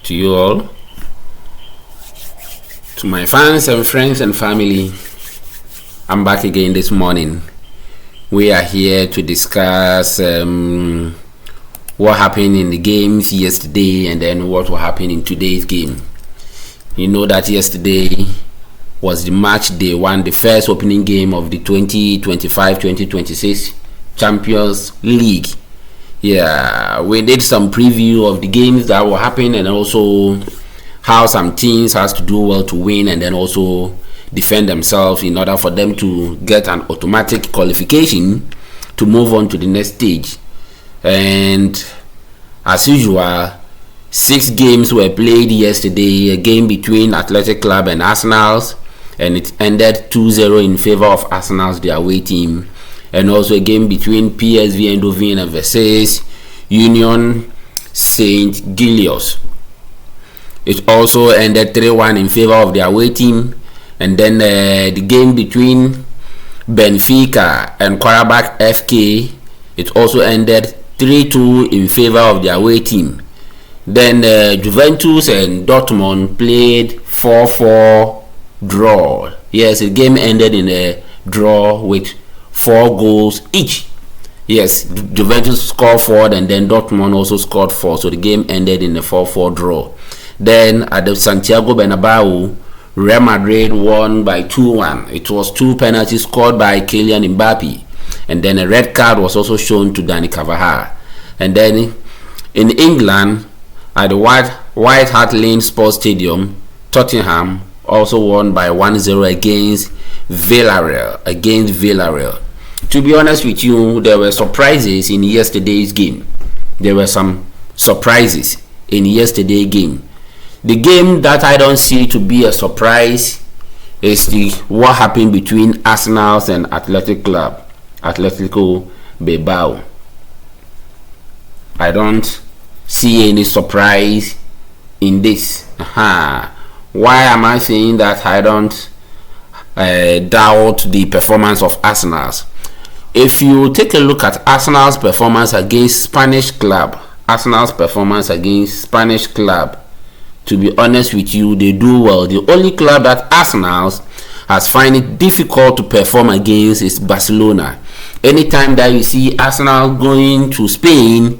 to you all, to my fans and friends and family. I'm back again this morning. We are here to discuss what happened in the games yesterday and then what will happen in today's game. You know that yesterday was the match day one, the first opening game of the 2025-2026 Champions League. Yeah, we did some preview of the games that will happen and also how some teams has to do well to win and then also defend themselves in order for them to get an automatic qualification to move on to the next stage. And as usual, 6 games were played yesterday. A game between Athletic Club and Arsenal, and it ended 2-0 in favor of Arsenal's their away team. And also a game between PSV Eindhoven versus Union Saint Gilloise. It also ended 3-1 in favor of the away team. And then the game between Benfica and Qarabağ FK, it also ended 3-2 in favor of the away team. Then Juventus and Dortmund played 4-4 draw. Yes, the game ended in a draw with 4 goals each. Yes, Juventus scored 4 and then Dortmund also scored 4. So the game ended in a 4-4 draw. Then at the Santiago Bernabeu, Real Madrid won by 2-1. It was 2 penalties scored by Kylian Mbappe. And then a red card was also shown to Dani Carvajal. And then in England, at the White Hart Lane Sports Stadium, Tottenham also won by 1-0 against Villarreal. To be honest with you, there were surprises in yesterday's game. There were some surprises in yesterday's game. The game that I don't see to be a surprise is what happened between Arsenal and Atletico Bilbao. I don't see any surprise in this. Why am I saying that I don't doubt the performance of Arsenal? If you take a look at Arsenal's performance against Spanish club, to be honest with you, they do well. The only club that Arsenal has find it difficult to perform against is Barcelona. Anytime that you see Arsenal going to Spain,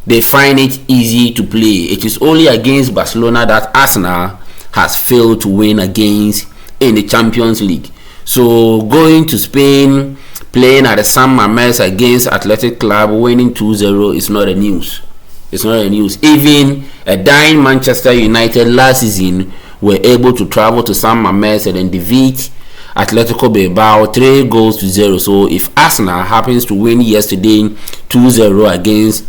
they find it easy to play. It is only against Barcelona that Arsenal has failed to win against in the Champions League. So going to Spain, playing at the San Mamés against Athletic Club, winning 2-0 is not a news. It's not a news. Even a dying Manchester United last season were able to travel to San Mamés and then defeat Atletico Bilbao 3-0. So if Arsenal happens to win yesterday 2-0 against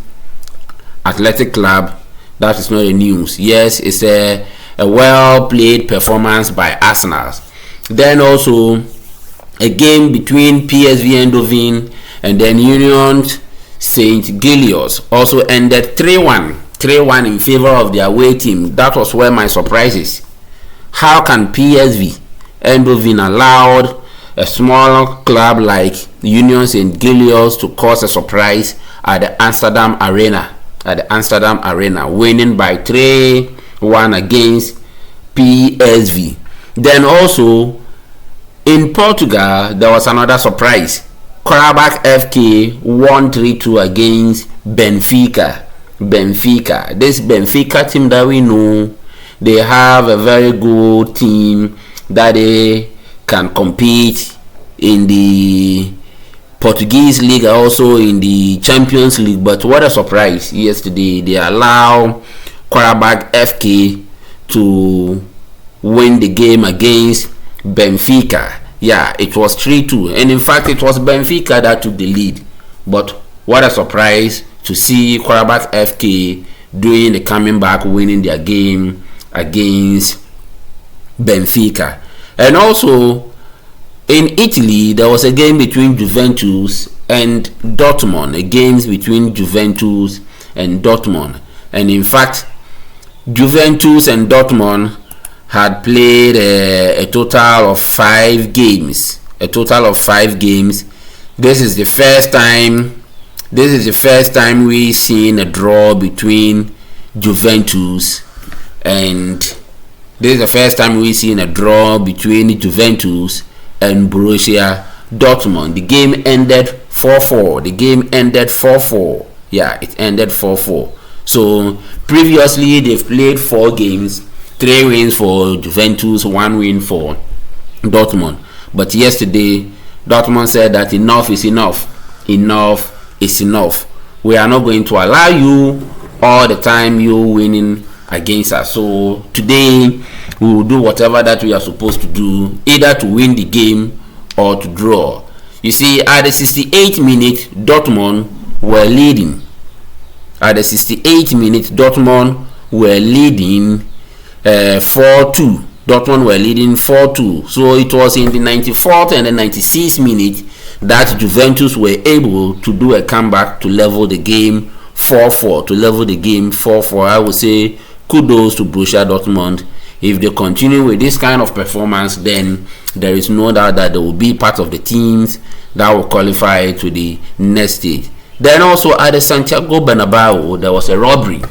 Athletic Club, that is not a news. Yes, it's a well played performance by Arsenal. Then also a game between PSV Eindhoven and then Union Saint Gilloise also ended 3-1 in favor of the away team. That was where my surprise is. How can PSV Eindhoven allowed a small club like Union Saint Gilloise to cause a surprise at the Amsterdam Arena, winning by 3-1 against PSV. Then also in Portugal, there was another surprise. Qarabağ FK won 3-2 against Benfica. This Benfica team that we know, they have a very good team that they can compete in the Portuguese league, also in the Champions League. But what a surprise yesterday, they allow Qarabağ FK to win the game against Benfica. Yeah, it was 3-2, and in fact it was Benfica that took the lead. But what a surprise to see Qarabağ FK doing the coming back, winning their game against Benfica. And also in Italy, there was a game between Juventus and Dortmund, and in fact Juventus and Dortmund had played a total of 5 games. This is the first time we seen a draw between Juventus and this is the first time we've seen a draw between Juventus and Borussia Dortmund. The game ended 4-4. The game ended 4-4. Yeah, it ended 4-4. So previously they've played 4 games, 3 wins for Juventus, 1 win for Dortmund. But yesterday Dortmund said that enough is enough. Enough is enough. We are not going to allow you all the time you winning against us. So today we will do whatever that we are supposed to do, either to win the game or to draw. You see, at the 68th minute, Dortmund were leading. At the 68th minute, Dortmund were leading 4-2. Dortmund were leading 4-2. So it was in the 94th and the 96th minute that Juventus were able to do a comeback to level the game 4-4. To level the game 4-4. I would say kudos to Borussia Dortmund. If they continue with this kind of performance, then there is no doubt that they will be part of the teams that will qualify to the next stage. Then also at the Santiago Bernabeu, there was a robbery.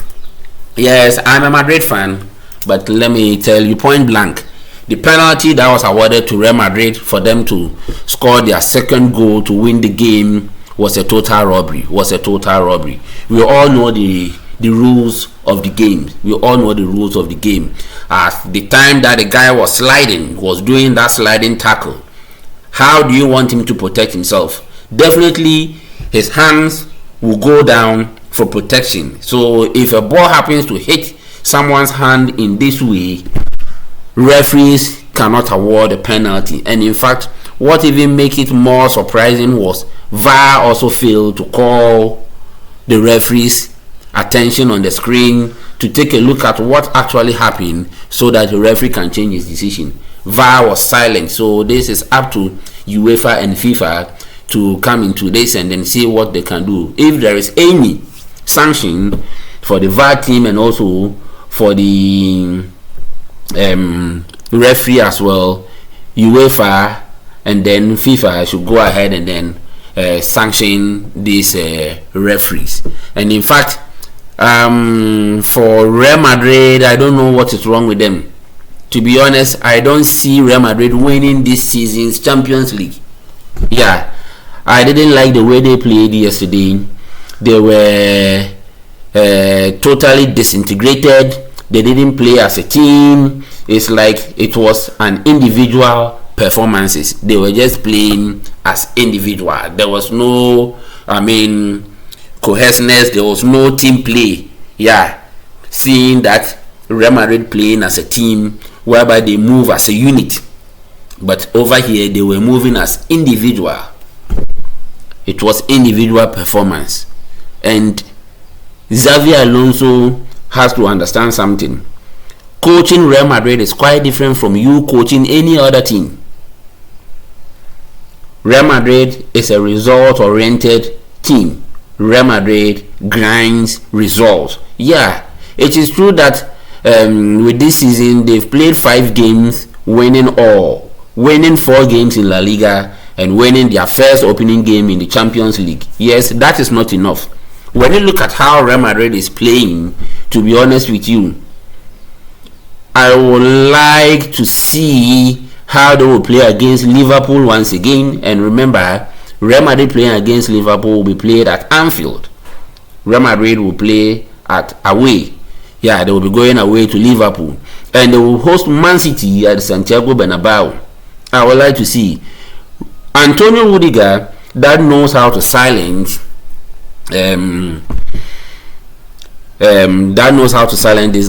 Yes, I'm a Madrid fan, but let me tell you point blank, the penalty that was awarded to Real Madrid for them to score their second goal to win the game was a total robbery. We all know the rules of the game. We all know the rules of the game. At the time that the guy was doing that sliding tackle, how do you want him to protect himself? Definitely his hands will go down for protection. So if a ball happens to hit someone's hand in this way, referees cannot award a penalty. And in fact, what even makes it more surprising was VAR also failed to call the referees attention on the screen to take a look at what actually happened so that the referee can change his decision. VAR was silent. So this is up to UEFA and FIFA to come into this and then see what they can do. If there is any sanction for the VAR team and also for the referee as well, UEFA and then FIFA should go ahead and then sanction these referees. And in fact, for Real Madrid, I don't know what is wrong with them. To be honest, I don't see Real Madrid winning this season's Champions League. Yeah, I didn't like the way they played yesterday. They were totally disintegrated. They didn't play as a team. It's like it was an individual performances. They were just playing as individual. There was no, cohesiveness. There was no team play. Yeah, seeing that Real Madrid playing as a team, whereby they move as a unit, but over here they were moving as individual. It was individual performance, and Xavi Alonso has to understand something. Coaching Real Madrid is quite different from you coaching any other team. Real Madrid is a result-oriented team. Real Madrid grinds results. Yeah, it is true that with this season they've played 5 games, winning 4 games in La Liga and winning their first opening game in the Champions League. Yes, that is not enough. When you look at how Real Madrid is playing, to be honest with you, I would like to see how they will play against Liverpool once again. And remember, Real Madrid playing against Liverpool will be played at Anfield. Real Madrid will play at away. Yeah, they will be going away to Liverpool, and they will host Man City at Santiago Bernabeu. I would like to see Antonio Rudiger, that knows how to silence this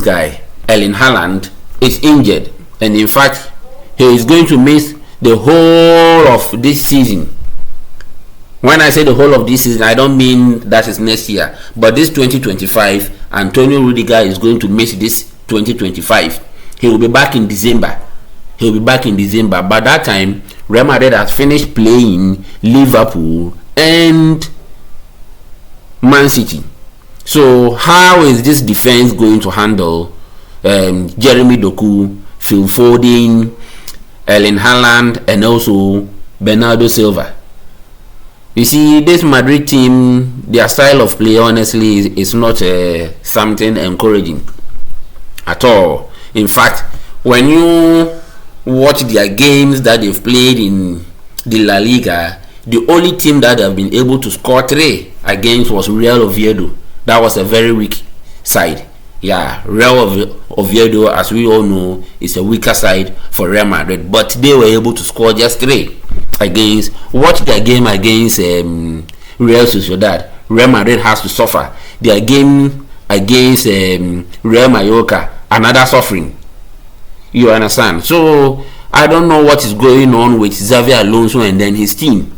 guy. Erling Haaland is injured, and in fact he is going to miss the whole of this season. When I say the whole of this season, I don't mean that is next year, but this 2025, Antonio Rudiger is going to miss this 2025. He will be back in December. By that time, Real Madrid has finished playing Liverpool and Man City. So how is this defense going to handle Jeremy Doku, Phil Foden, Erling Haaland, and also Bernardo Silva? You see, this Madrid team, their style of play honestly is not something encouraging. at all. In fact, when you watch their games that they've played in the La Liga, the only team that have been able to score 3 against was Real Oviedo. That was a very weak side. Yeah, Real Oviedo, as we all know, is a weaker side for Real Madrid, but they were able to score just 3 against. Watch their game against Real Sociedad. Real Madrid has to suffer. Their game against Real Mallorca, another suffering. You understand? So I don't know what is going on with Xavi Alonso and then his team.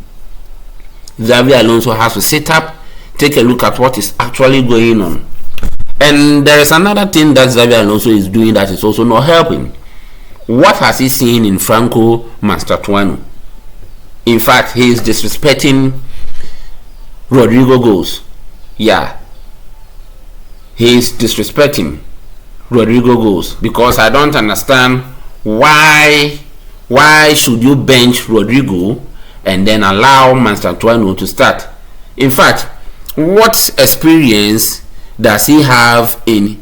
Xavi Alonso has to sit up, take a look at what is actually going on. And there is another thing that Xavi Alonso is doing that is also not helping. What has he seen in Franco Mastratuano? In fact, he is disrespecting Rodrigo Goes. Yeah, he is disrespecting Rodrigo Goes, because I don't understand why should you bench Rodrigo and then allow Mastratuano to start. In fact, what experience does he have in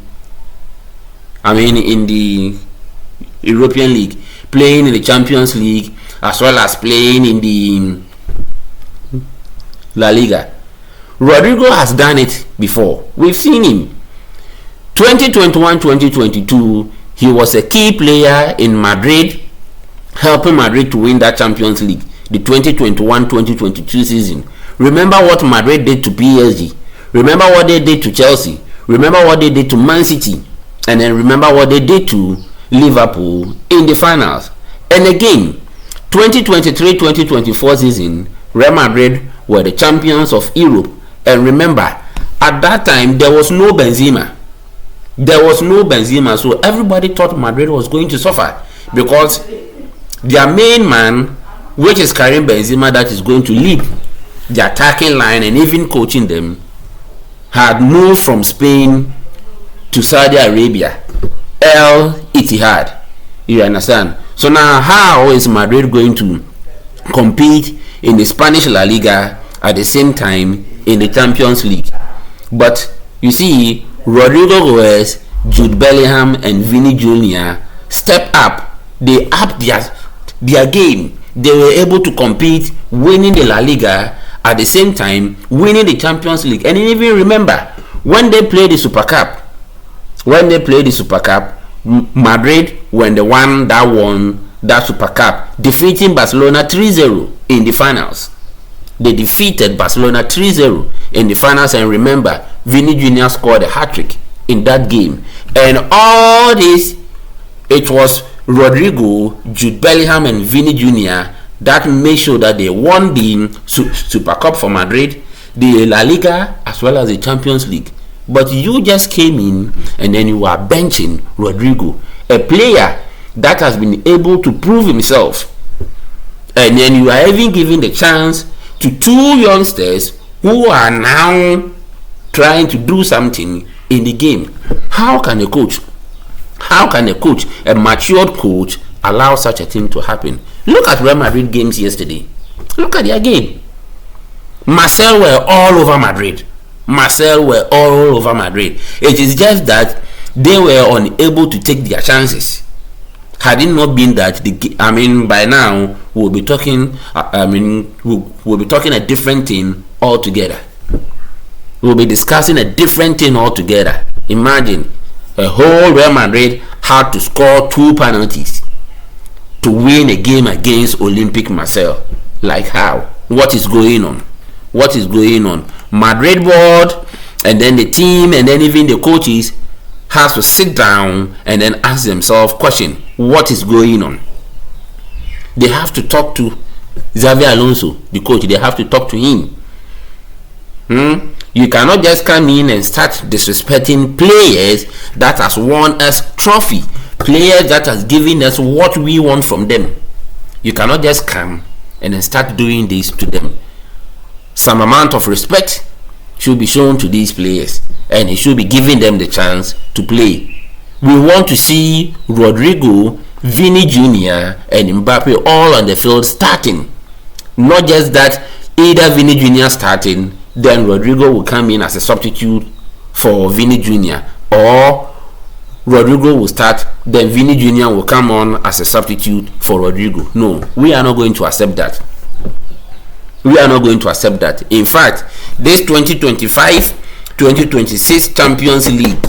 the European League, playing in the Champions League as well as playing in the La Liga? Rodrigo has done it before. We've seen him. 2021-2022, he was a key player in Madrid, helping Madrid to win that Champions League, the 2021-2022 season. Remember what Madrid did to PSG. Remember what they did to Chelsea. Remember what they did to Man City. And then remember what they did to Liverpool in the finals. And again, 2023-2024 season, Real Madrid were the champions of Europe. And remember, at that time, there was no Benzema. So everybody thought Madrid was going to suffer, because their main man, which is Karim Benzema, that is going to lead the attacking line and even coaching them, had moved from Spain to Saudi Arabia, El Ittihad. You understand? So now, how is Madrid going to compete in the Spanish La Liga at the same time in the Champions League? But you see, Rodrigo Goes, Jude Bellingham, and Vini Jr. step up. They upped their game. They were able to compete, winning the La Liga, at the same time winning the Champions League. And even remember, when they played the Super Cup, Madrid were the one that won that Super Cup, defeating Barcelona 3-0 in the finals. They defeated Barcelona 3-0 in the finals. And remember, Vini Jr. scored a hat-trick in that game. And all this, it was Rodrigo, Jude Bellingham, and Vini Jr. that made sure that they won the Super Cup for Madrid, the La Liga, as well as the Champions League. But you just came in and then you are benching Rodrigo, a player that has been able to prove himself. And then you are even giving the chance to 2 youngsters who are now trying to do something in the game. How can a coach, a matured coach, allow such a thing to happen? Look at Real Madrid games yesterday. Look at their game. Marcel were all over Madrid. It is just that they were unable to take their chances. Had it not been that, by now we'll be talking. We'll be talking a different thing altogether. We'll be discussing a different thing altogether. Imagine a whole Real Madrid had to score 2 penalties to win a game against Olympic Marseille. Like how? What is going on? Madrid board, and then the team, and then even the coaches has to sit down and then ask themselves question: what is going on? They have to talk to Xavi Alonso, the coach. They have to talk to him. You cannot just come in and start disrespecting players that has won us trophy, players that has given us what we want from them. You cannot just come and then start doing this to them. Some amount of respect should be shown to these players, and he should be giving them the chance to play. We want to see Rodrigo, Vini Jr. and Mbappe all on the field starting. Not just that, either Vini Jr. starting, then Rodrigo will come in as a substitute for Vini Jr. or Rodrigo will start, then Vini Jr. will come on as a substitute for Rodrigo. No, we are not going to accept that. We are not going to accept that. In fact, this 2025-2026 Champions League,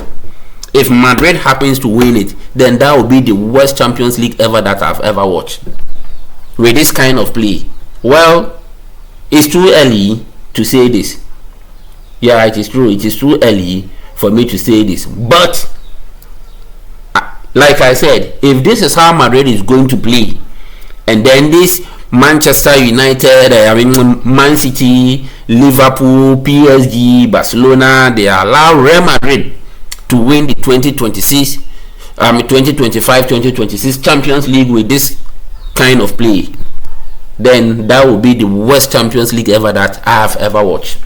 if Madrid happens to win it, then that will be the worst Champions League ever that I've ever watched. With this kind of play, well, it's too early to say this. Yeah, it is true. It is too early for me to say this. But like I said, if this is how Madrid is going to play, and then this Manchester United, Man City, Liverpool, PSG, Barcelona, they allow Real Madrid to win the 2025-2026 Champions League with this kind of play, then that will be the worst Champions League ever that I have ever watched.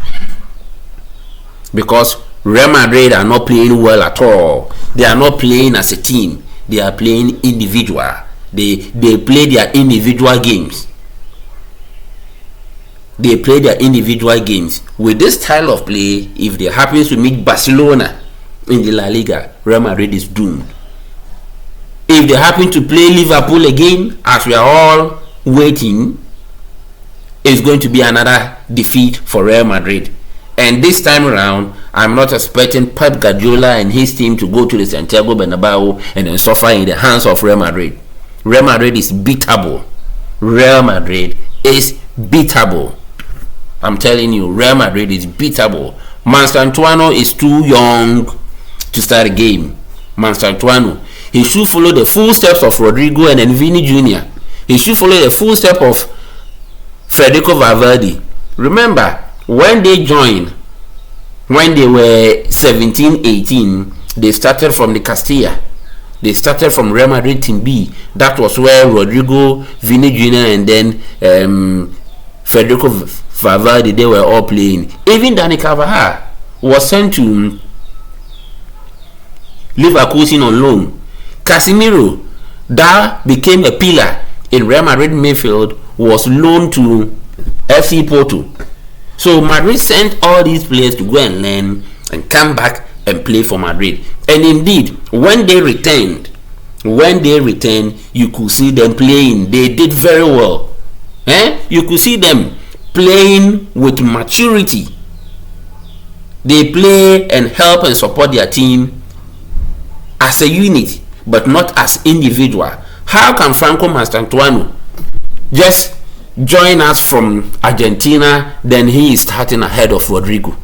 Because Real Madrid are not playing well at all. They are not playing as a team. They are playing individual. They play their individual games. They play their individual games. With this style of play, if they happen to meet Barcelona in the La Liga, Real Madrid is doomed. If they happen to play Liverpool again, as we are all waiting, it's going to be another defeat for Real Madrid. And this time around, I'm not expecting Pep Guardiola and his team to go to the Santiago Bernabeu and then suffer in the hands of Real Madrid. Real Madrid is beatable. Real Madrid is beatable. I'm telling you, Real Madrid is beatable. Manstantuano is too young to start a game. Manstantuano, he should follow the full steps of Rodrigo and then Vini Jr. He should follow the full step of Federico Valverde. Remember, when they joined, when they were 17-18, they started from the Castilla. They started from Real Madrid Team B. That was where Rodrigo, Vini Jr. and then Federico Valverde, they were all playing. Even Dani Carvajal was sent to Leverkusen on loan. Casemiro, that became a pillar in Real Madrid midfield, was loaned to FC Porto. So Madrid sent all these players to go and learn and come back and play for Madrid. And indeed, when they returned, you could see them playing. They did very well. You could see them playing with maturity. They play and help and support their team as a unit, but not as individual. How can Franco Manstantuano just join us from Argentina, then he is starting ahead of Rodrigo?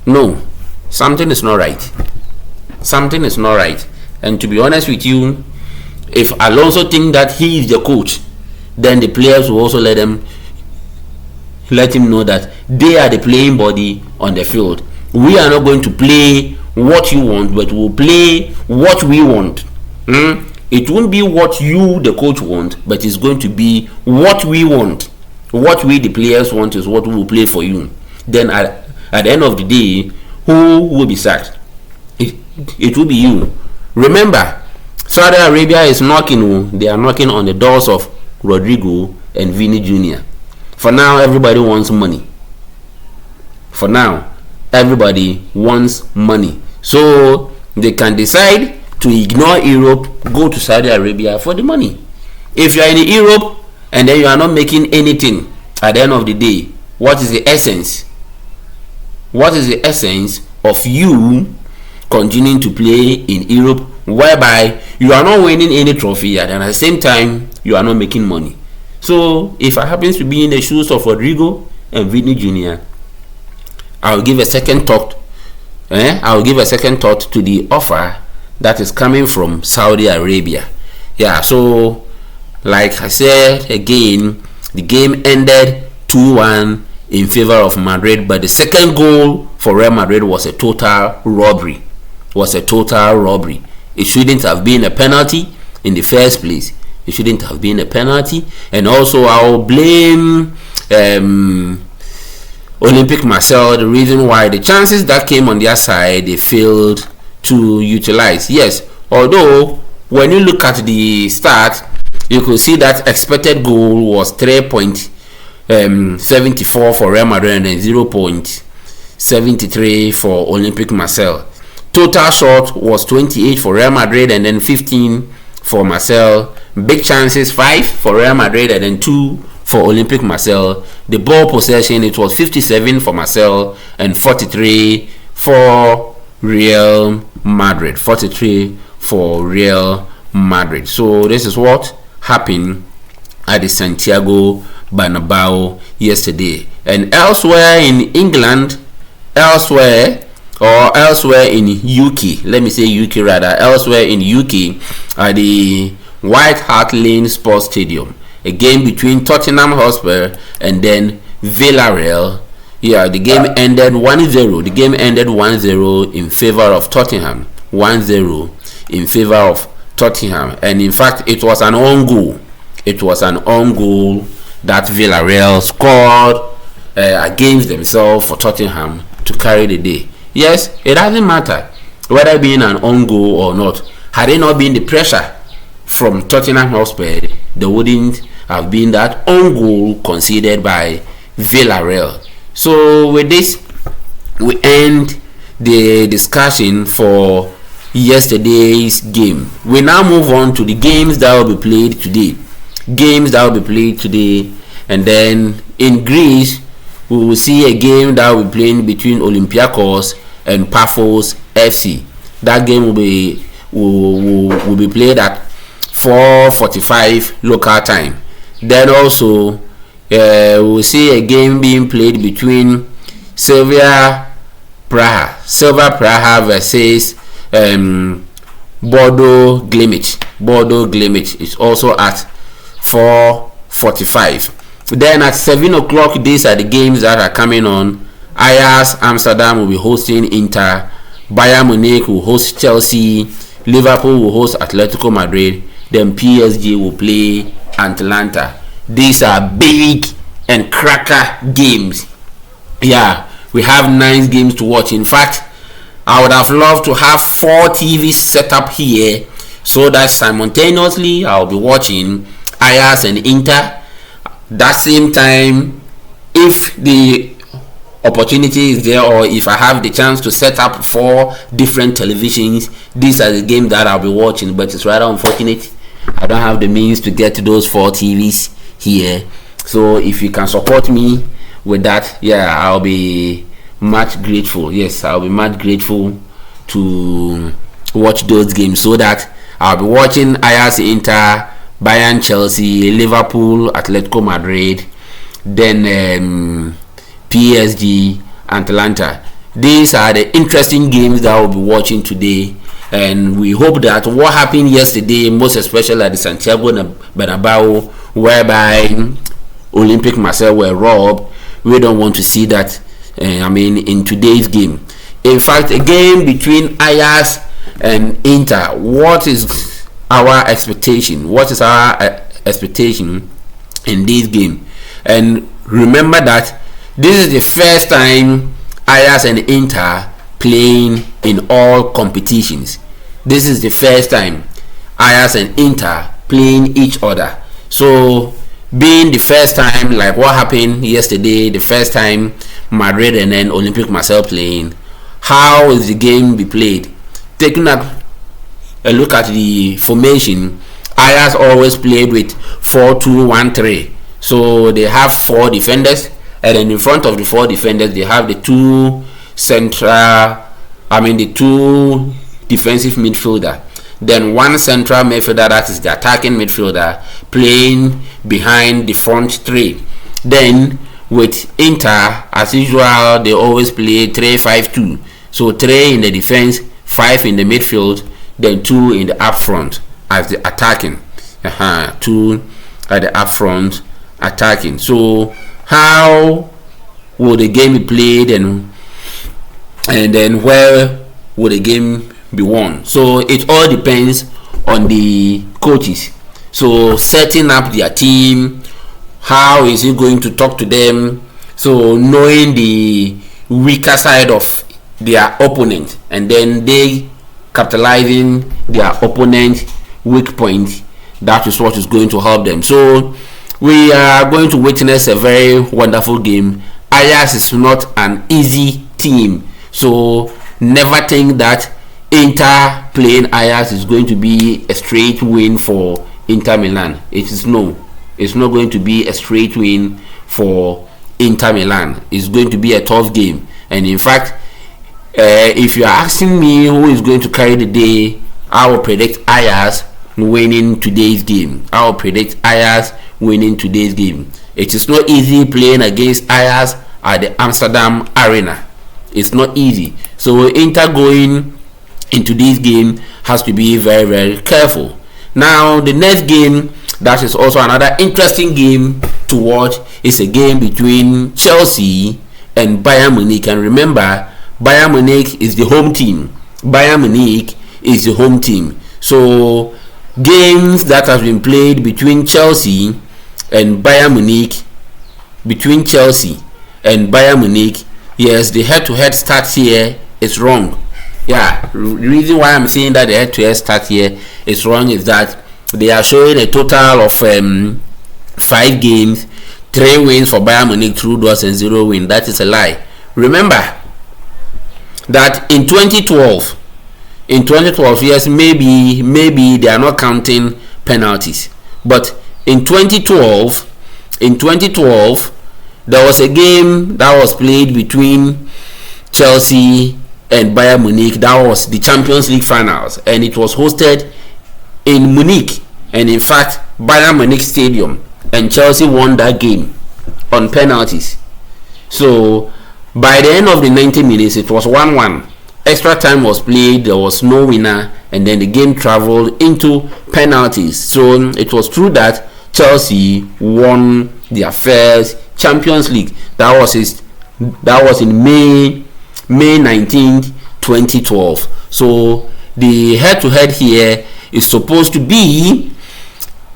No, something is not right. Something is not right. And to be honest with you, if Alonso think that he is the coach, then the players will also let him know that they are the playing body on the field. We are not going to play what you want, but we'll play what we want. It won't be what you, the coach, want, but it's going to be what we want. What we, the players, want is what we will play for you. Then at the end of the day, who will be sacked? It will be you. Remember, Saudi Arabia is knocking. They are knocking on the doors of Rodrigo and Vini Jr. For now, everybody wants money. For now, everybody wants money. So they can decide to ignore Europe, go to Saudi Arabia for the money. If you are in Europe and then you are not making anything, at the end of the day, what is the essence? What is the essence of you continuing to play in Europe, whereby you are not winning any trophy and at the same time you are not making money? So if I happens to be in the shoes of Rodrigo and Vini Jr., I'll give a second thought. I'll give a second thought to the offer that is coming from Saudi Arabia. Yeah, so like I said again, the game ended 2-1 in favor of Madrid, but the second goal for Real Madrid was a total robbery. It shouldn't have been a penalty in the first place. It shouldn't have been a penalty. And also I'll blame Olympique Marseille, the reason why the chances that came on their side, they failed to utilize. Yes, although when you look at the start, you could see that expected goal was 3.74 for Real Madrid and 0.73 for Olympique Marseille. Total shot was 28 for Real Madrid and then 15 for Marseille. Big chances 5 for Real Madrid and then 2 for Olympique Marseille. The ball possession, it was 57 for Marseille and 43 for Real Madrid. 43 for Real Madrid. So this is what happened at the Santiago Bernabeu yesterday. And elsewhere in England, elsewhere in UK, let me say UK rather, elsewhere in UK at the White Hart Lane Sports Stadium, a game between Tottenham Hotspur and then Villarreal. Yeah, the game ended 1-0. The game ended 1-0 in favor of Tottenham. 1-0 in favor of Tottenham. And in fact, it was an own goal. It was an own goal that Villarreal scored against themselves for Tottenham to carry the day. Yes, it doesn't matter whether being an own goal or not. Had it not been the pressure from Tottenham Hotspur, there wouldn't have been that own goal conceded by Villarreal. So with this, we end the discussion for yesterday's game. We now move on to the games that will be played today. And then in Greece, we will see a game that will be playing between Olympiacos and Paphos FC. That game will be played at 4:45 local time. Then also we will see a game being played between Slavia Praha versus Bodo Glimt is also at 4:45. Then at 7 o'clock, these are the games that are coming on. Ajax Amsterdam will be hosting Inter. Bayern Munich will host Chelsea. Liverpool will host Atletico Madrid. Then PSG will play Atalanta. These are big and cracker games. Yeah, we have 9 games to watch. In fact, I would have loved to have 4 TVs set up here so that simultaneously I'll be watching Ajax and Inter. That same time, if the opportunity is there, or if I have the chance to set up 4 different televisions, these are the games that I'll be watching. But it's rather unfortunate I don't have the means to get to those 4 TVs here. So if you can support me with that, yeah, I'll be much grateful. Yes, I'll be much grateful to watch those games, so that I'll be watching Ajax Inter, Bayern Chelsea, Liverpool Atletico Madrid, then PSG Atalanta. These are the interesting games that we'll be watching today, and we hope that what happened yesterday, most especially at the Santiago Bernabeu, whereby Olympique Marseille were robbed, we don't want to see that in today's game. In fact, a game between Ajax and Inter, what is our expectation? What is our expectation in this game? And remember that this is the first time Ajax and Inter playing in all competitions. This is the first time Ajax and Inter playing each other. So being the first time, like what happened yesterday, the first time Madrid and then Olympique Marseille playing, how is the game be played? Taking a look at the formation, Ajax always played with 4-2-1-3. So they have 4 defenders, and then in front of the 4 defenders they have the 2 defensive midfielder, then 1 central midfielder, that is the attacking midfielder, playing behind the front 3. Then with Inter, as usual, they always play 3-5-2. So 3 in the defense, 5 in the midfield, then 2 in the up front as the attacking. 2 at the up front attacking. So how will the game be played, and then where will the game be won? So it all depends on the coaches. So setting up their team, how is he going to talk to them? So knowing the weaker side of their opponent, and then they capitalizing their opponent's weak point, that is what is going to help them. So we are going to witness a very wonderful game. Ajax is not an easy team, so never think that Inter playing Ajax is going to be a straight win for Inter Milan. It is no. It's not going to be a straight win for Inter Milan. It's going to be a tough game. And in fact, if you are asking me who is going to carry the day, I will predict Ajax winning today's game. I will predict Ajax winning today's game. It is not easy playing against Ajax at the Amsterdam Arena. It's not easy. So Inter going into this game has to be very, very careful. Now the next game, that is also another interesting game to watch, is a game between Chelsea and Bayern Munich. And remember, Bayern Munich is the home team. Bayern Munich is the home team. So games that have been played between Chelsea and Bayern Munich, yes, the head-to-head start here is wrong. Yeah, the reason why I'm saying that the head-to-head start here is wrong is that they are showing a total of 5 games, 3 wins for Bayern Munich, 2 draws and 0 win. That is a lie. Remember that in 2012, yes, maybe they are not counting penalties, but in 2012, there was a game that was played between Chelsea and Bayern Munich. That was the Champions League finals, and it was hosted in Munich, and in fact Bayern Munich Stadium, and Chelsea won that game on penalties. So by the end of the 90 minutes, it was 1-1. Extra time was played, there was no winner, and then the game traveled into penalties. So it was true that Chelsea won their first Champions League. That was in May 19th, 2012. So the head-to-head here is supposed to be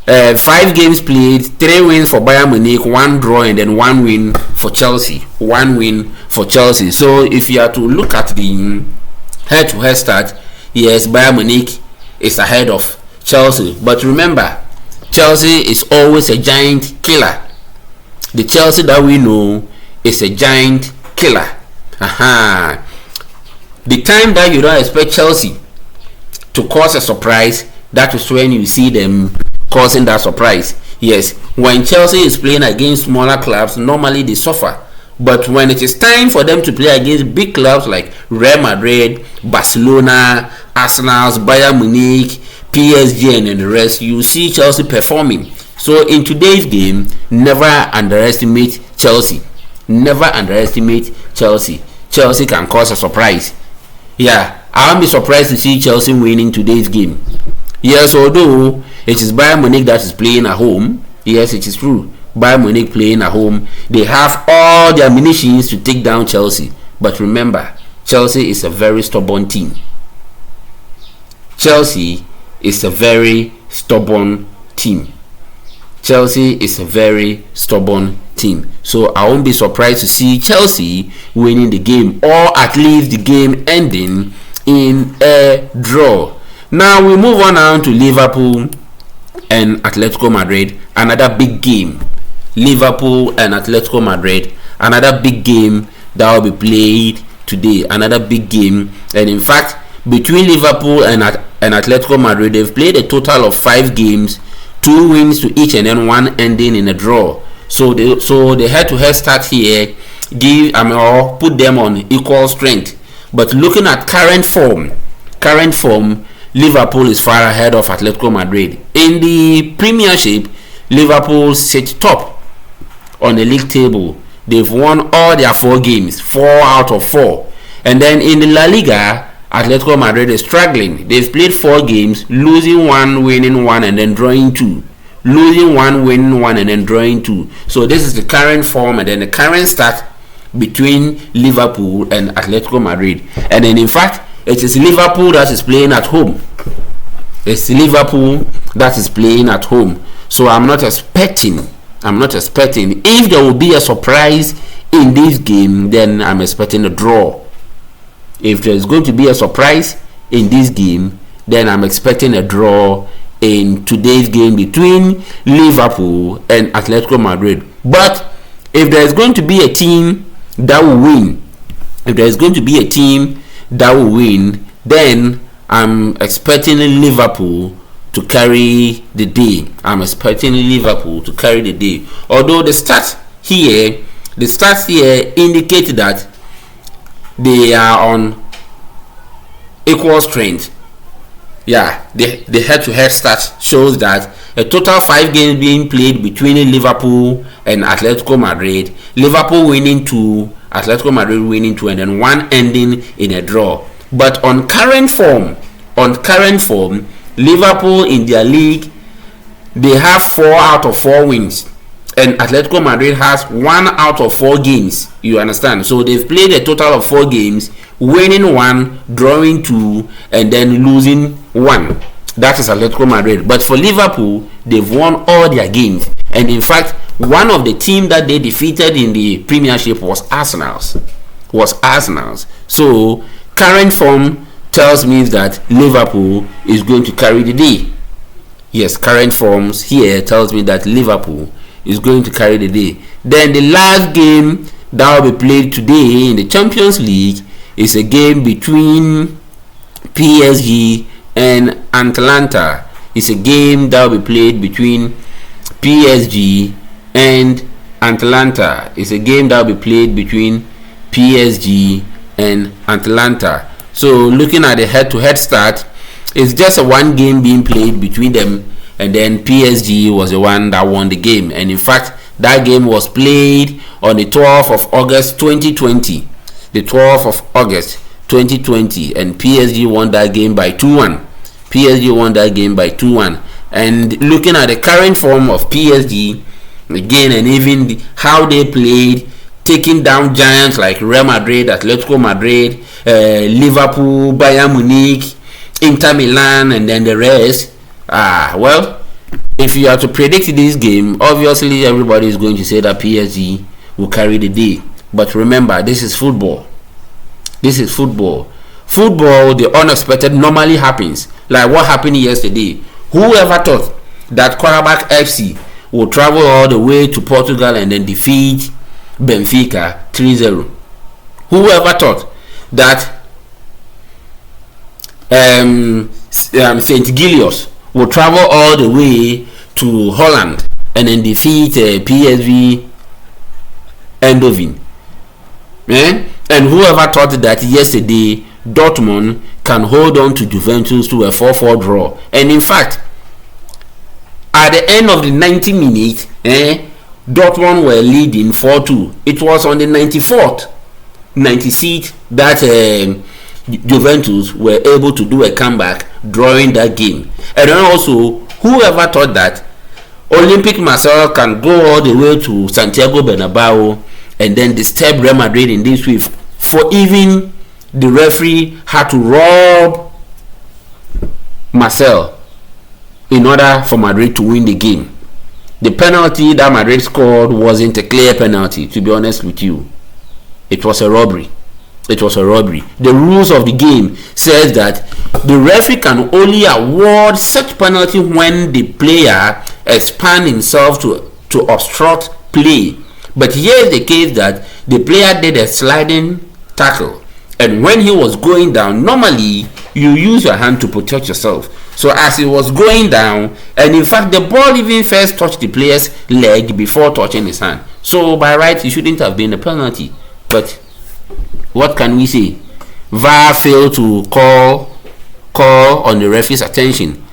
5 games played, 3 wins for Bayern Munich, 1 draw, and then 1 win for Chelsea. 1 win for Chelsea. So if you are to look at the head-to-head start, yes, Bayern Munich is ahead of Chelsea. But remember, Chelsea is always a giant killer. The Chelsea that we know is a giant killer. The time that you don't expect Chelsea to cause a surprise, that is when you see them causing that surprise. Yes, when Chelsea is playing against smaller clubs, normally they suffer. But when it is time for them to play against big clubs like Real Madrid, Barcelona, Arsenal, Bayern Munich, PSG, and the rest, you see Chelsea performing. So in today's game, never underestimate Chelsea. Never underestimate Chelsea. Chelsea can cause a surprise. Yeah, I won't be surprised to see Chelsea winning today's game. Yes, although it is Bayern Munich that is playing at home. Yes, it is true. Bayern Munich playing at home. They have all their munitions to take down Chelsea. But remember, Chelsea is a very stubborn team. Chelsea is a very stubborn team. Chelsea is a very stubborn team. So I won't be surprised to see Chelsea winning the game, or at least the game ending in a draw. Now we move on now to Liverpool and Atletico Madrid. Another big game. Liverpool and Atletico Madrid. Another big game that will be played today. Another big game. And in fact, between Liverpool and Atletico Madrid, they've played a total of 5 games, 2 wins to each, and then 1 ending in a draw. So the head-to-head start here or put them on equal strength. But looking at current form, Liverpool is far ahead of Atletico Madrid. In the Premiership, Liverpool sit top on the league table. They've won all their 4 games, 4 out of 4. And then in the La Liga, Atletico Madrid is struggling. They've played 4 games, losing 1, winning 1, and then drawing 2. Losing 1, winning 1, and then drawing 2. So this is the current form and then the current start between Liverpool and Atletico Madrid. And then in fact, it is Liverpool that is playing at home. It's Liverpool that is playing at home. So I'm not expecting if there will be a surprise in this game, then I'm expecting a draw. If there is going to be a surprise in this game, then I'm expecting a draw in today's game between Liverpool and Atletico Madrid. But if there is going to be a team that will win, then I'm expecting Liverpool to carry the day. I'm expecting Liverpool to carry the day. Although the stats here indicate that they are on equal strength. Yeah, the head-to-head stats shows that a total 5 games being played between Liverpool and Atletico Madrid. Liverpool winning 2, Atletico Madrid winning 2, and then 1 ending in a draw. But on current form, Liverpool in their league, they have 4 out of 4 wins, and Atletico Madrid has 1 out of 4 games. You understand? So they've played a total of 4 games, winning 1, drawing 2, and then losing 1. That is Atletico Madrid. But for Liverpool, they've won all their games, and in fact, one of the teams that they defeated in the Premiership was Arsenal's. So current form tells me that Liverpool is going to carry the day. Yes, current forms here tells me that Liverpool is going to carry the day. Then the last game that will be played today in the Champions League is a game between PSG and Atalanta. It's a game that will be played between PSG and Atalanta. It's a game that will be played between PSG and Atalanta. So looking at the head-to-head start, it's just a 1 game being played between them, and then PSG was the one that won the game. And in fact, that game was played on the 12th of August 2020. The 12th of August 2020, and PSG won that game by 2-1. And looking at the current form of PSG again, and even how they played, taking down giants like Real Madrid, Atletico Madrid, Liverpool, Bayern Munich, Inter Milan, and then the rest. Well, if you are to predict this game, obviously everybody is going to say that PSG will carry the day. But remember, this is football. Football, the unexpected normally happens. Like what happened yesterday. Whoever thought that Quarterback FC will travel all the way to Portugal and then defeat Benfica 3-0? Whoever thought that St. Gilios will travel all the way to Holland and then defeat PSV Eindhoven? And whoever thought that yesterday Dortmund can hold on to Juventus to a 4-4 draw? And in fact, at the end of the 90 minutes, Dortmund were leading 4-2. It was on the 96th that Juventus were able to do a comeback, drawing that game. And then also, whoever thought that Olympique Marseille can go all the way to Santiago Bernabeu and then disturb Real Madrid in this way, for even the referee had to rob Marseille in order for Madrid to win the game. The penalty that Madrid scored wasn't a clear penalty, to be honest with you. It was a robbery. The rules of the game says that the referee can only award such penalty when the player expands himself to obstruct play. But here is the case that the player did a sliding tackle, and when he was going down, normally you use your hand to protect yourself. So as he was going down, and in fact the ball even first touched the player's leg before touching his hand. So by right, it shouldn't have been a penalty. But what can we say? VAR failed to call on the referee's attention.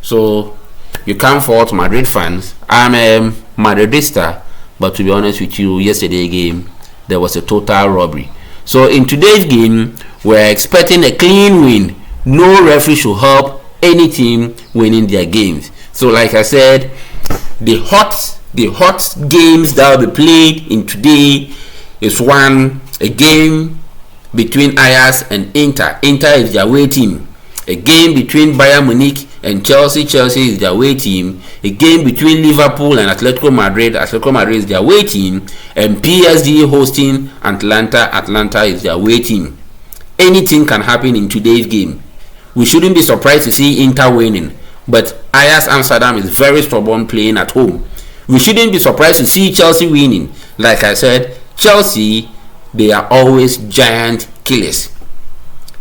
So you can't fault Madrid fans. I'm a Madridista, but to be honest with you, yesterday's game there was a total robbery. So in today's game, we're expecting a clean win. No referee should help any team winning their games. So like I said, the hot games that will be played in today is a game between Ajax and Inter. Inter is their away team. A game between Bayern Munich and Chelsea. Chelsea is their away team. A game between Liverpool and Atletico Madrid. Atletico Madrid is their away team. And PSG hosting Atlanta. Atlanta is their away team. Anything can happen in today's game. We shouldn't be surprised to see Inter winning, but Ajax Amsterdam is very stubborn playing at home. We shouldn't be surprised to see Chelsea winning. Like I said, Chelsea they are always giant killers.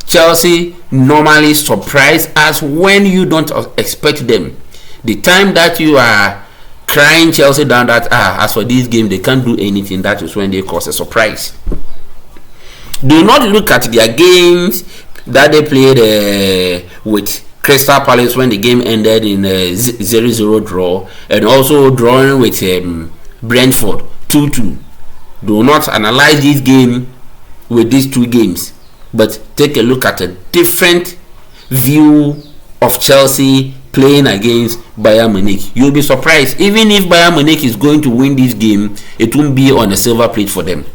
Chelsea normally surprise us when you don't expect them. The time that you are crying Chelsea down that as for this game they can't do anything, that is when they cause a surprise. Do not look at their games that they played with Crystal Palace when the game ended in a 0-0 draw, and also drawing with Brentford 2-2. Do not analyze this game with these two games, but take a look at a different view of Chelsea playing against Bayern Munich. You'll be surprised. Even if Bayern Munich is going to win this game, it won't be on a silver plate for them.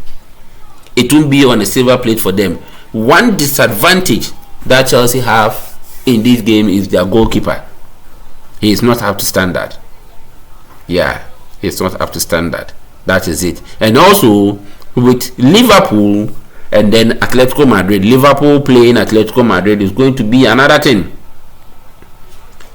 It won't be on a silver plate for them. One disadvantage that Chelsea have in this game is their goalkeeper. He is not up to standard. Yeah, he's not up to standard. That is it. And also with Liverpool and then Atletico Madrid, Liverpool playing Atletico Madrid is going to be another thing.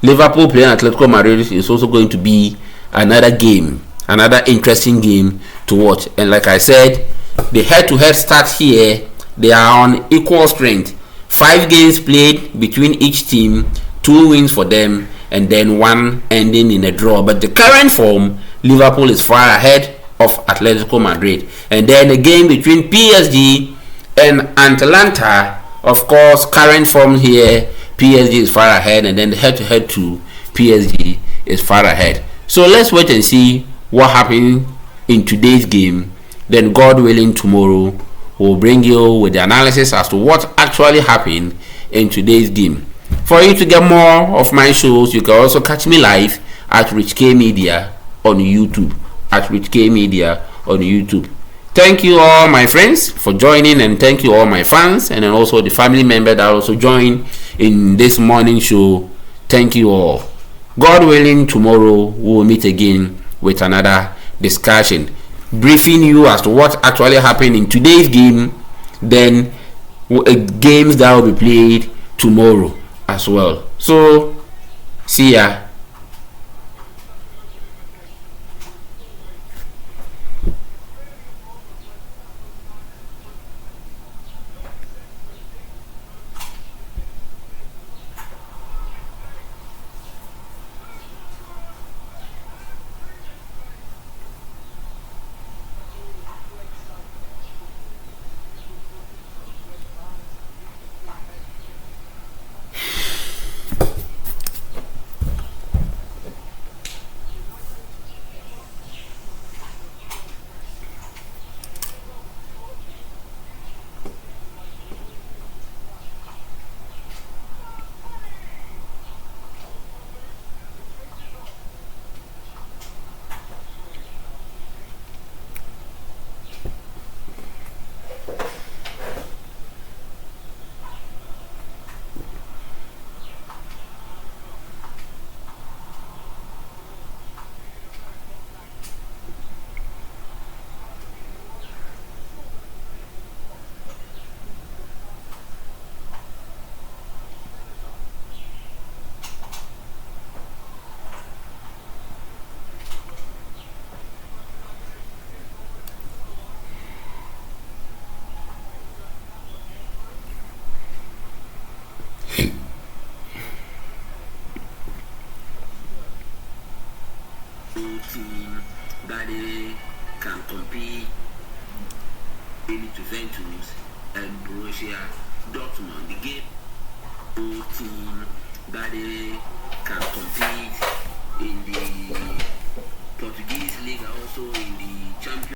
Liverpool playing Atletico Madrid is also going to be another game, another interesting game to watch. And like I said, the head-to-head start here, they are on equal strength. 5 games played between each team, 2 wins for them, and then 1 ending in a draw. But the current form, Liverpool is far ahead of Atletico Madrid. And then the game between PSG and Atalanta, of course, current form here, PSG is far ahead, and then the head-to-head to PSG is far ahead. So let's wait and see what happens in today's game. Then God willing, tomorrow we'll bring you with the analysis as to what actually happened in today's game. For you to get more of my shows, you can also catch me live at Rich K Media on YouTube. At Rich K Media on YouTube. Thank you all my friends for joining, and thank you all my fans, and then also the family member that also joined in this morning show. Thank you all. God willing, tomorrow we will meet again with another discussion, briefing you as to what actually happened in today's game, then games that will be played tomorrow as well. So see ya. Team that they can compete in Juventus and Borussia Dortmund. The game team that they can compete in the Portuguese league, also in the Champions